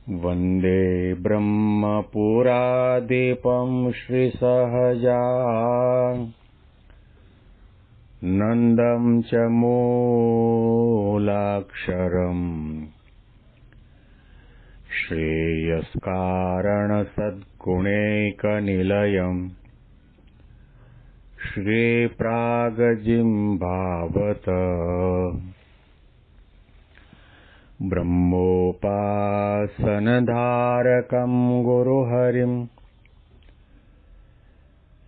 वन्दे ब्रह्मपुरादीपं श्रीसहजा नन्दं च मूलाक्षरम् श्रेयस्कारणसद्गुणैकनिलयम् श्रीप्रागजिह्वावत ब्रह्मोपासनधारकं गुरुहरिं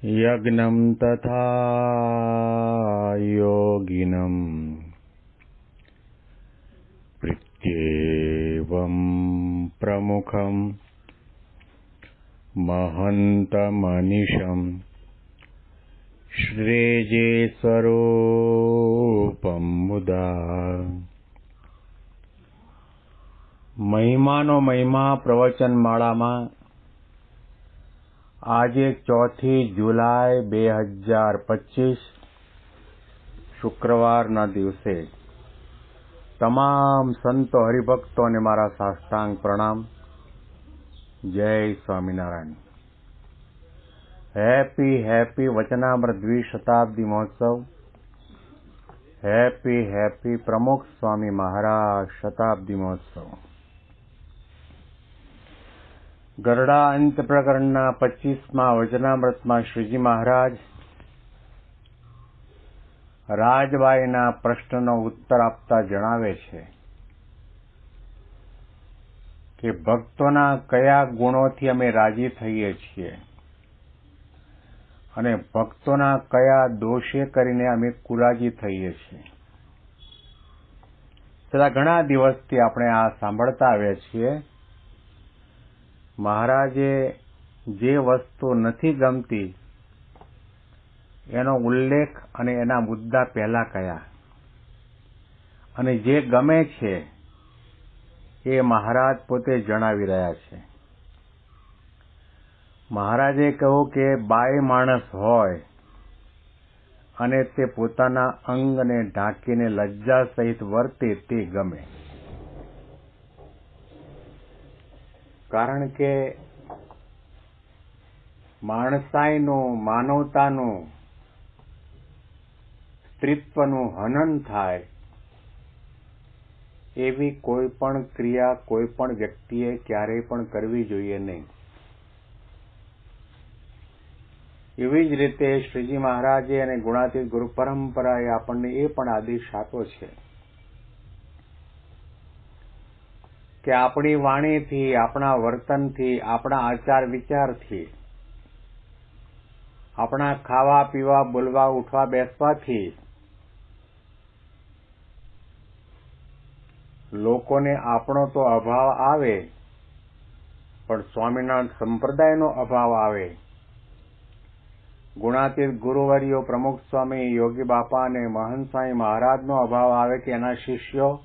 यज्ञं तथा योगिनं प्रत्येवं प्रमुखं महन्तमनिशं श्रेजे स्वरूपं मुदा। મહિમાનો મહિમા પ્રવચન માળામાં આજે 4 જુલાઈ 2025 શુક્રવારના દિવસે તમામ સંતો હરિભક્તોને મારા સાષ્ટાંગ પ્રણામ. જય સ્વામિનારાયણ. હેપી વચનામૃત દ્વિશતાબ્દી મહોત્સવ. હેપી પ્રમુખ સ્વામી મહારાજ શતાબ્દી મહોત્સવ. ગરડા અંત પ્રકરણના 25મા વચનામૃતમાં શ્રીજી મહારાજ રાજબાઈના પ્રશ્નનો ઉત્તર આપતા જણાવે છે કે ભક્તોના કયા ગુણોથી અમે રાજી થઈએ છીએ અને ભક્તોના કયા દોષે કરીને અમે કુરાજી થઈએ છીએ. છેલ્લા ઘણા દિવસથી આપણે આ સાંભળતા આવ્યા છીએ. મહારાજે જે વસ્તુ નથી ગમતી એનો ઉલ્લેખ અને એના મુદ્દા પહેલા કયા, અને જે ગમે છે એ મહારાજ પોતે જણાવી રહ્યા છે. મહારાજે કહ્યું કે બાય માણસ હોય અને તે પોતાના અંગને ઢાંકીને લજ્જા સહિત વર્તે તે ગમે. કારણ કે માણસાઈનું, માનવતાનું, સ્ત્રીત્વનું હનન થાય એવી કોઈ પણ ક્રિયા કોઈ પણ વ્યક્તિએ ક્યારેય પણ કરવી જોઈએ નહીં. એવી જ રીતે શ્રીજી મહારાજે અને ગુણાતીત ગુરુ પરંપરાએ આપણને એ પણ આદેશ આપ્યો છે કે આપણી વાણીથી, આપણા વર્તનથી, આપણા આચાર વિચારથી, આપણા ખાવા પીવા, બોલવા, ઉઠવા, બેસવાથી લોકોને આપણો તો અભાવ આવે પણ સ્વામિનારાયણ સંપ્રદાયનો અભાવ આવે. ગુણાતીત ગુરુવર્યો પ્રમુખ સ્વામી યોગી બાપા અને મહંત સ્વામી મહારાજનો અભાવ આવે કે એના શિષ્યો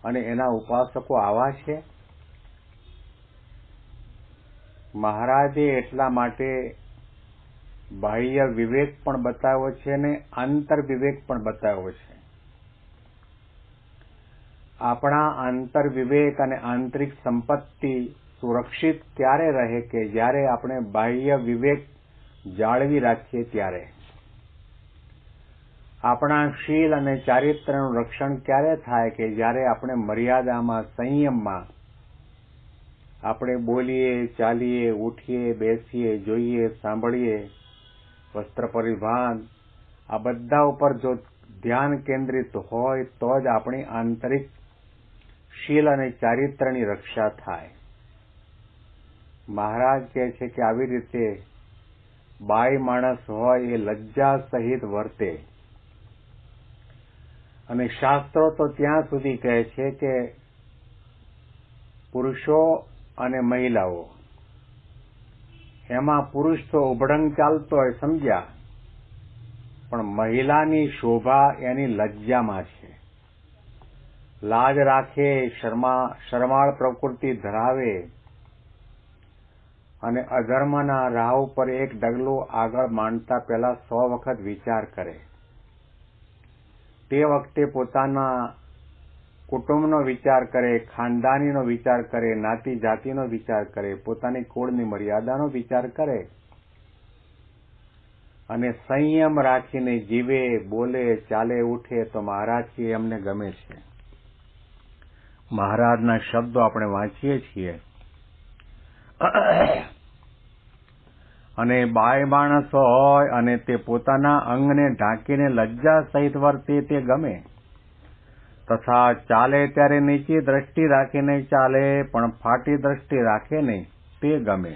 અને એના ઉપાસકો આવા છે. મહારાજે એટલા માટે બાહ્ય વિવેક પણ બતાવ્યો છે અને આંતર વિવેક પણ બતાવ્યો છે. આપણા આંતર વિવેક અને આંતરિક સંપત્તિ સુરક્ષિત ત્યારે રહે કે જ્યારે આપણે બાહ્ય વિવેક જાળવી રાખીએ ત્યારે. આપણા શીલ અને ચારિત્ર્યનું રક્ષણ ક્યારે થાય કે જ્યારે આપણે મર્યાદામાં, સંયમમાં આપણે બોલીએ, ચાલીએ, ઉઠીએ, બેસીએ, જોઈએ, સાંભળીએ, વસ્ત્ર પરિધાન આ બધા ઉપર જો ધ્યાન કેન્દ્રિત હોય તો જ આપણી આંતરિક શીલ અને ચારિત્ર્યની રક્ષા થાય. મહારાજ કહે છે કે આવી રીતે બાય માણસ હોય એ લજ્જા સહિત વર્તે. અને શાસ્ત્રો તો ત્યાં સુધી કહે છે કે પુરુષો અને મહિલાઓ, એમાં પુરુષ તો ઉભડંગ ચાલતો હોય સમજ્યા, પણ મહિલાની શોભા એની લજ્જામાં છે. લાજ રાખે, શરમાળ પ્રકૃતિ ધરાવે અને અધર્મના રાહ ઉપર એક ડગલું આગળ માંડતા પહેલા 100 વખત વિચાર કરે. તે વખતે પોતાના કુટુંબનો વિચાર કરે, ખાનદાનીનો વિચાર કરે, નાતી જાતિનો વિચાર કરે, પોતાની કુળની મર્યાદાનો વિચાર કરે અને સંયમ રાખીને જીવે, બોલે, ચાલે, ઉઠે તો મહારાજજી એમને ગમે છે. મહારાજના શબ્દો આપણે વાંચીએ છીએ અને બાય માણસ હોય અને તે પોતાના અંગને ઢાંકીને લજ્જા સહિત વર્તે તે ગમે, તથા ચાલે ત્યારે નીચી દ્રષ્ટિ રાખીને ચાલે પણ ફાટી દ્રષ્ટિ રાખે નહીં તે ગમે.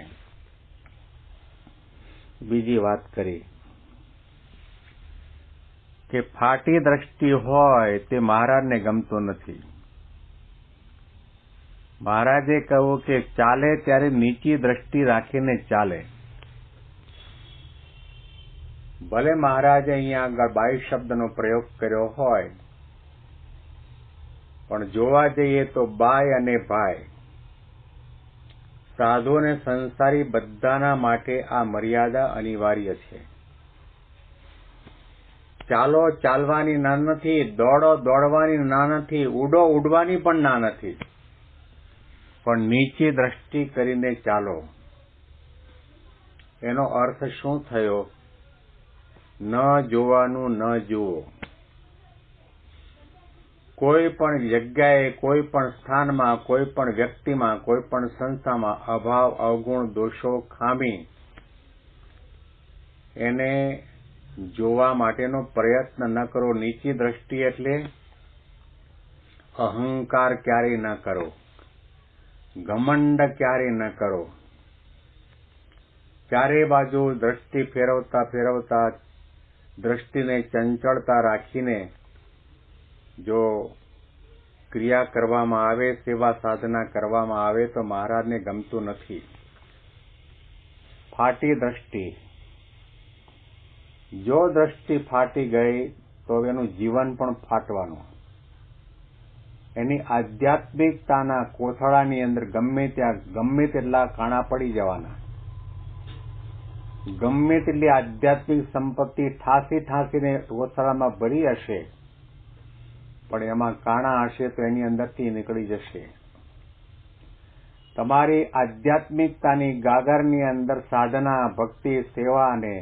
બીજી વાત કરી કે ફાટી દ્રષ્ટિ હોય તે મહારાજને ગમતું નથી. મહારાજે કહ્યું કે ચાલે ત્યારે નીચી દ્રષ્ટિ રાખીને ચાલે. ભલે મહારાજે અહીંયા આગળ બાઈ શબ્દનો પ્રયોગ કર્યો હોય, પણ જોવા જઈએ તો બાય અને ભાઈ, સાધુ અને સંસારી બધાના માટે આ મર્યાદા અનિવાર્ય છે. ચાલો ચાલવાની ના નથી, દોડો દોડવાની ના નથી, ઉડો ઉડવાની પણ ના નથી, પણ નીચી દ્રષ્ટિ કરીને ચાલો. એનો અર્થ શું થયો? ન જોવાનું ન જુઓ. કોઈ પણ જગ્યાએ, કોઈ પણ સ્થાનમાં, કોઈ પણ વ્યક્તિમાં, કોઈ પણ સંસ્થામાં અભાવ, અવગુણ, દોષો, ખામી એને જોવા માટેનો પ્રયત્ન ન કરો. નીચી દ્રષ્ટિ એટલે અહંકાર ક્યારેય ન કરો, ઘમંડ ક્યારેય ન કરો. ચારે બાજુ દ્રષ્ટિ ફેરવતા ફેરવતા દ્રષ્ટિને ચંચળતા રાખીને જો ક્રિયા કરવામાં આવે, સેવા સાધના કરવામાં આવે તો મહારાજને ગમતું નથી. ફાટી દ્રષ્ટિ, જો દ્રષ્ટિ ફાટી ગઈ તો એનું જીવન પણ ફાટવાનું. એની આધ્યાત્મિકતાના કોથળાની અંદર ગમે ત્યાં ગમે તેટલા કાણા પડી જવાના, ગમે તેટલી આધ્યાત્મિક સંપત્તિ ઠાંસી ઠાંસીને કોથળામાં ભરી હશે, પણ એમાં કાણા હશે તો એની અંદરથી નીકળી જશે. તમારી આધ્યાત્મિકતાની ગાગરની અંદર સાધના, ભક્તિ, સેવા અને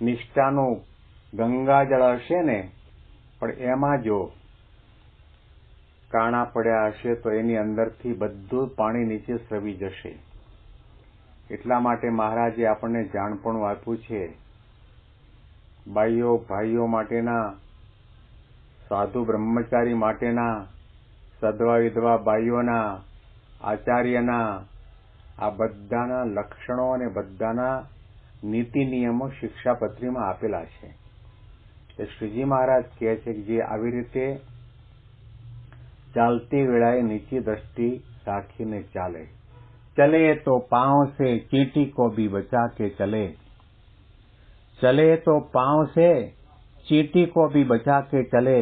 નિષ્ઠાનું ગંગાજળ હશે ને, પણ એમાં જો કાણા પડ્યા હશે તો એની અંદરથી બધું પાણી નીચે સ્રવી જશે. એટલા માટે મહારાજે આપણને જાણપણું આપ્યું છે. બાઈઓ ભાઈઓ માટેના, સાધુ બ્રહ્મચારી માટેના, સધવા વિધવા બાઈઓના, આચાર્યના, આ બધાના લક્ષણો અને બધાના નીતિ નિયમો શિક્ષાપત્રીમાં આપેલા છે. એ શ્રીજી મહારાજ કહે છે કે જે આવી રીતે ચાલતી વેળાએ નીચી દ્રષ્ટિ રાખીને ચાલે. चले तो पांव से चींटी को भी बचा के चले, चले तो पांव से चींटी को भी बचा के चले,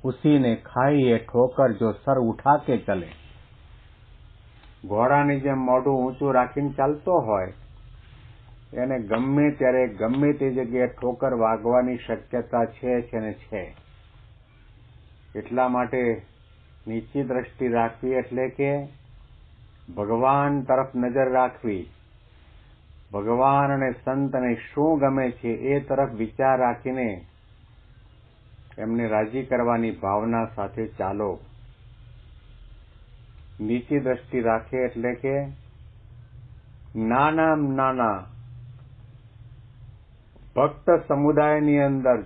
उसी ने खाई है ठोकर जो सर उठा के चले. ઘોડાની જેમ મોઢું ઊંચું રાખીને ચાલતો હોય એને ગમે ત્યારે ગમે તે જગ્યાએ ઠોકર વાગવાની શક્યતા છે ને છે. એટલા માટે નીચી દ્રષ્ટિ રાખવી એટલે કે ભગવાન તરફ નજર રાખવી, ભગવાન અને સંતને શું ગમે છે એ તરફ વિચાર રાખીને એમને રાજી કરવાની ભાવના સાથે ચાલો. નીચી દ્રષ્ટિ રાખે એટલે કે નાના ભક્ત સમુદાયની અંદર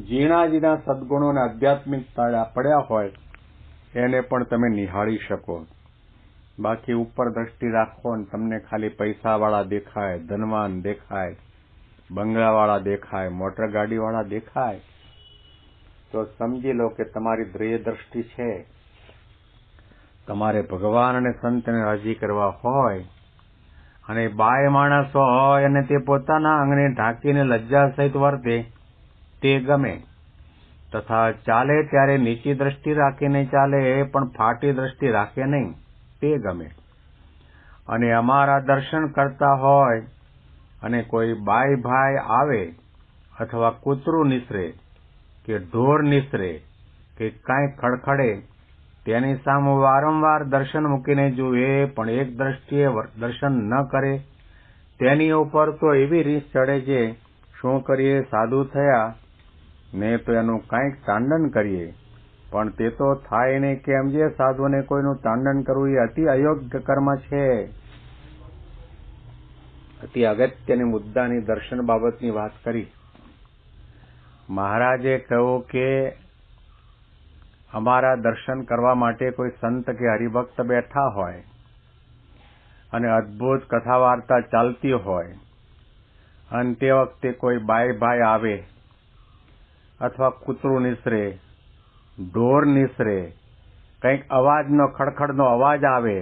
ઝીણા ઝીણા સદગુણો અને આધ્યાત્મિક પડ્યા હોય એને પણ તમે નિહાળી શકો. બાકી ઉપર દ્રષ્ટિ રાખો ને તમને ખાલી પૈસાવાળા દેખાય, ધનવાન દેખાય, બંગલાવાળા દેખાય, મોટર ગાડીવાળા દેખાય તો સમજી લો કે તમારી દ્રઢ દ્રષ્ટિ છે. તમારે ભગવાન અને સંતને રાજી કરવા હોય અને બાય માણસ હોય અને તે પોતાના અંગને ઢાંકીને લજ્જા સહિત વર્તે તે ગમે, તથા ચાલે ત્યારે નીચી દ્રષ્ટિ રાખીને ચાલે પણ ફાટી દ્રષ્ટિ રાખે નહીં તે ગમે. અને અમારા દર્શન કરતા હોય અને કોઈ બાઈ ભાઈ આવે અથવા કૂતરું નિસરે કે ઢોર નિસરે કે કાંઈ ખડખડે તેની સામે વારંવાર દર્શન મૂકીને જુએ પણ એક દ્રષ્ટિએ દર્શન ન કરે તેની ઉપર તો એવી રીસ ચડે છે, શું કરીએ સાધુ થયા ને તો એનું કાંઈક તાંડન કરીએ, પણ તે તો થાય નહીં કેમ જે સાધુને કોઈનું તાંડન કરવું એ અતિ અયોગ્ય કર્મ છે. અતિ અગત્યની મુદ્દાની દર્શન બાબતની વાત કરી. મહારાજે કહ્યું કે અમારા દર્શન કરવા માટે કોઈ સંત કે હરિભક્ત બેઠા હોય અને અદ્ભુત કથા વાર્તા ચાલતી હોય અને તે વખતે કોઈ બાઈ ભાઈ આવે અથવા કૂતરું નિસરે, ઢોર નિસરે, કંઈક અવાજનો ખડખડનો અવાજ આવે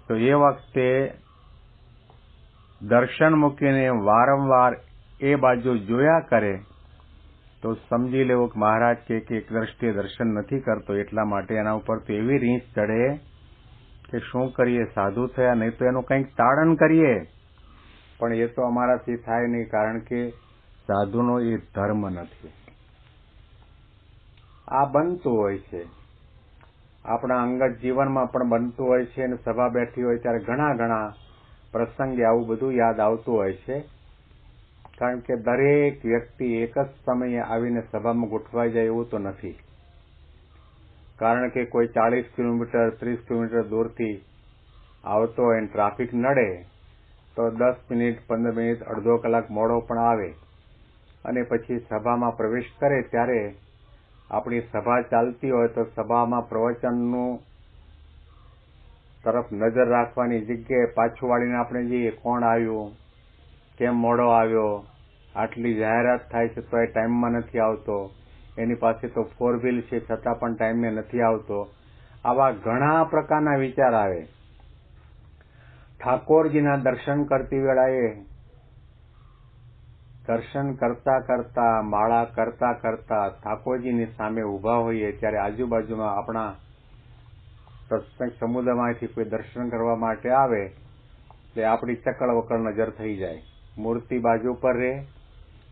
તો એ વખતે દર્શન મૂકીને વારંવાર એ બાજુ જોયા કરે તો સમજી લેવું કે મહારાજ કે એક દ્રષ્ટિએ દર્શન નથી કરતો, એટલા માટે એના ઉપર તો એવી રીંચ ચડે કે શું કરીએ સાધુ થયા નહીં તો એનું કંઈક તાડન કરીએ, પણ એ તો અમારાથી થાય નહીં કારણ કે સાધુનો એ ધર્મ નથી. આ બનતું હોય છે, આપણા અંગત જીવનમાં પણ બનતું હોય છે અને સભા બેઠી હોય ત્યારે ઘણા પ્રસંગે આવું બધું યાદ આવતું હોય છે, કારણ કે દરેક વ્યક્તિ એક જ સમયે આવીને સભામાં ગોઠવાઈ જાય એવું તો નથી. કારણ કે કોઈ 40 કિલોમીટર 30 કિલોમીટર દૂરથી આવતો હોય અને ટ્રાફિક નડે તો 10 મિનિટ 15 મિનિટ અડધો કલાક મોડો પણ આવે અને પછી સભામાં પ્રવેશ કરે ત્યારે આપણી સભા ચાલતી હોય તો સભામાં પ્રવચનનું તરફ નજર રાખવાની જગ્યાએ પાછું વાળીને આપણે જઈએ, કોણ આવ્યું, કેમ મોડો આવ્યો, આટલી જાહેરાત થાય છે તો એ ટાઈમમાં નથી આવતો, એની પાસે તો 4 વ્હીલ છે છતાં પણ ટાઈમે નથી આવતો. આવા ઘણા પ્રકારના વિચાર આવે. ઠાકોરજીના દર્શન કરતી વેળાએ દર્શન કરતા કરતા માળા કરતા કરતા ઠાકોરજીની સામે ઊભા હોઈએ ત્યારે આજુબાજુમાં આપણા સત્સંગ સમુદાયમાંથી કોઈ દર્શન કરવા માટે આવે એટલે આપણી ચકળ વકળ નજર થઈ જાય. મૂર્તિ બાજુ પર રહે,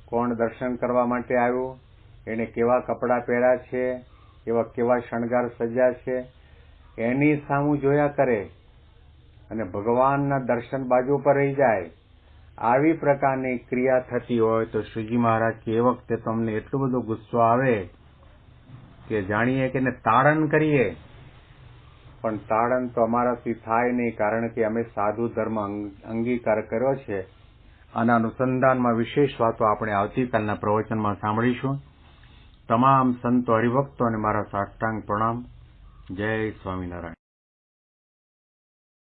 કોણ દર્શન કરવા માટે આવ્યું, એને કેવા કપડાં પહેર્યા છે, કેવા શણગાર સજ્યા છે, એની સામું જોયા કરે અને ભગવાનના દર્શન બાજુ પર રહી જાય. આવી પ્રકારની ક્રિયા થતી હોય તો શ્રીજી મહારાજ કે એ વખતે તમને એટલો બધો ગુસ્સો આવે કે જાણીએ કે એને તાડન કરીએ, પણ તાડન તો અમારાથી થાય નહીં કારણ કે અમે સાધુ ધર્મ અંગીકાર કર્યો છે. આના અનુસંધાનમાં વિશેષ વાતો આપણે આવતીકાલના પ્રવચનમાં સાંભળીશું. તમામ સંતો હરિભક્તોને મારા સાષ્ટાંગ પ્રણામ. જય સ્વામિનારાયણ.